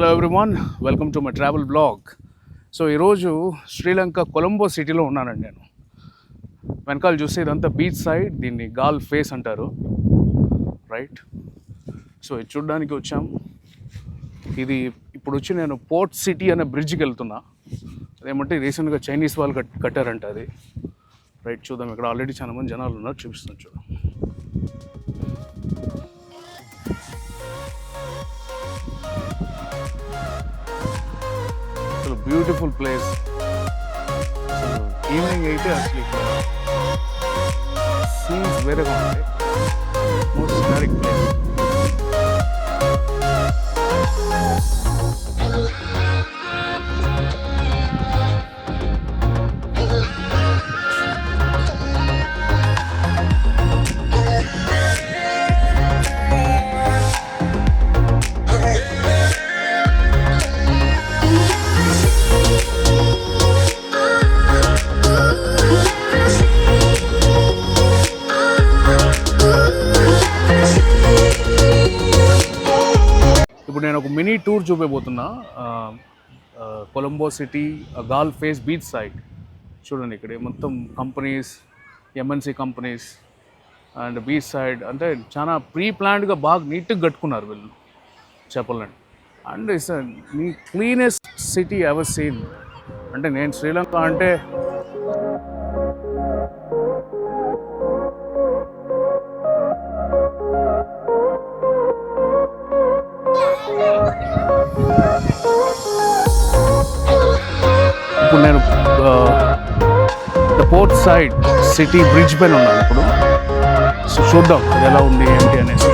Hello everyone, welcome to my travel blog. So ఈరోజు శ్రీలంక కొలంబో సిటీలో ఉన్నానండి నేను. వెనకాల చూస్తే ఇదంతా బీచ్ సైడ్, దీన్ని గాల్ ఫేస్ అంటారు, రైట్? సో ఇది చూడడానికి వచ్చాం. ఇది ఇప్పుడు వచ్చి నేను పోర్ట్ సిటీ అనే బ్రిడ్జ్కి వెళ్తున్నా. అదేమంటే రీసెంట్గా చైనీస్ వాళ్ళు కట్టారంట అది, రైట్? చూద్దాం. ఇక్కడ ఆల్రెడీ చాలా మంది జనాలు ఉన్నారు, చూపిస్తాను చూద్దాం. Beautiful place. ఈవినింగ్ అయితే అసలు ఇక్కడ సీన్స్ వేరేగా ఉంటాయి. Most historic place. ఇప్పుడు నేను ఒక మినీ టూర్ చూపేబోతున్నా Colombo city Galle Face beach side. చూడండి, ఇక్కడ మొత్తం companies, MNC companies and beach side అంటే చాలా ప్రీ ప్లాన్డ్గా బాగా నీట్గా కట్టుకున్నారు వీళ్ళు, చెప్పాలండి. And it's the cleanest city ever seen. అంటే నేను శ్రీలంక అంటే ఇప్పుడు నేను పోర్ట్ సైడ్ సిటీ బ్రిడ్జ్ పైన ఉన్నాను ఇప్పుడు. సో చూద్దాం అది ఎలా ఉంది ఏంటి అనేసి.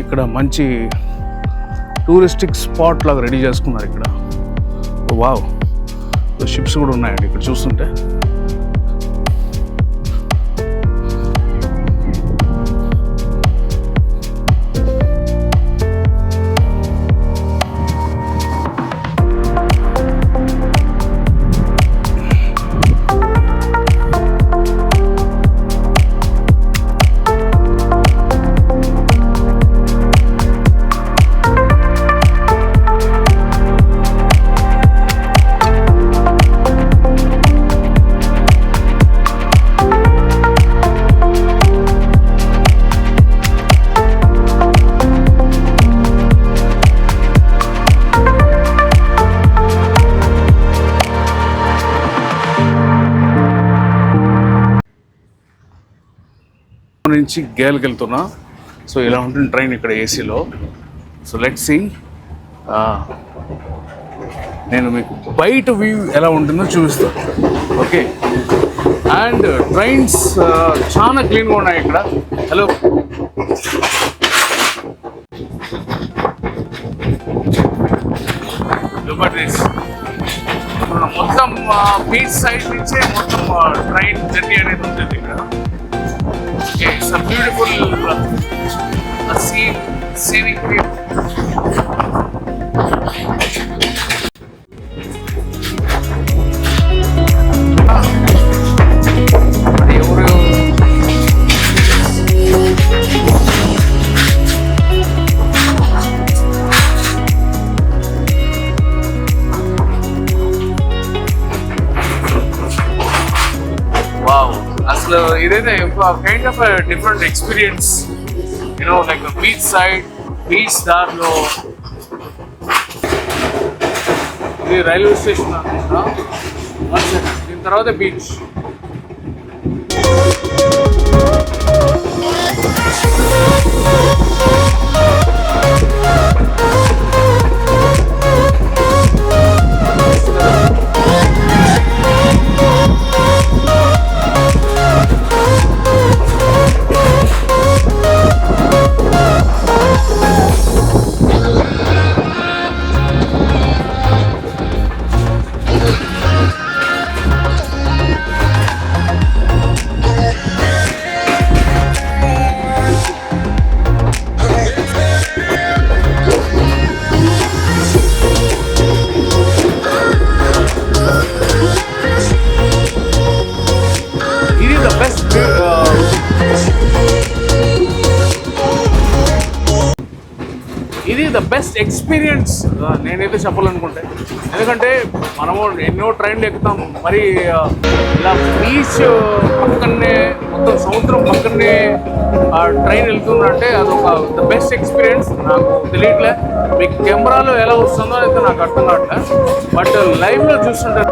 ఇక్కడ మంచి టూరిస్టిక్ స్పాట్ లాగా రెడీ చేసుకున్నారు ఇక్కడ. వావ్, షిప్స్ కూడా ఉన్నాయండి ఇక్కడ చూస్తుంటే. నుంచి గేల్కి వెళ్తున్నా. సో ఇలా ఉంటుంది ట్రైన్ ఇక్కడ ఏసీలో. So let's see. నేను మీకు బయట వ్యూ ఎలా ఉంటుందో చూపిస్తాను, ఓకే? అండ్ ట్రైన్స్ చాలా క్లీన్గా ఉన్నాయి ఇక్కడ. హలో, మొత్తం బీచ్ సైడ్ నుంచే మొత్తం ట్రైన్ జర్నీ అనేది ఉంటుంది ఇక్కడ. It's a beautiful scenic view. Wow. అసలు ఇదైతే kind of different experience, you know, like beach side, beach దారిలో. ఇది రైల్వే స్టేషన్ అనుకుంటా. దీని తర్వాత బీచ్. బెస్ట్ ఎక్స్పీరియన్స్ నేనైతే చెప్పాలనుకుంటే. ఎందుకంటే మనము ఎన్నో ట్రైన్లు ఎక్కుతాం, మరి ఇలా బీచ్ పక్కనే మొత్తం సముద్రం పక్కనే ట్రైన్ వెళ్తుందంటే అదొక ద బెస్ట్ ఎక్స్పీరియన్స్. నాకు తెలియట్లే మీకు కెమెరాలో ఎలా వస్తుందో అయితే నాకు అర్థం కావట్లే, బట్ లైవ్లో చూస్తుంటే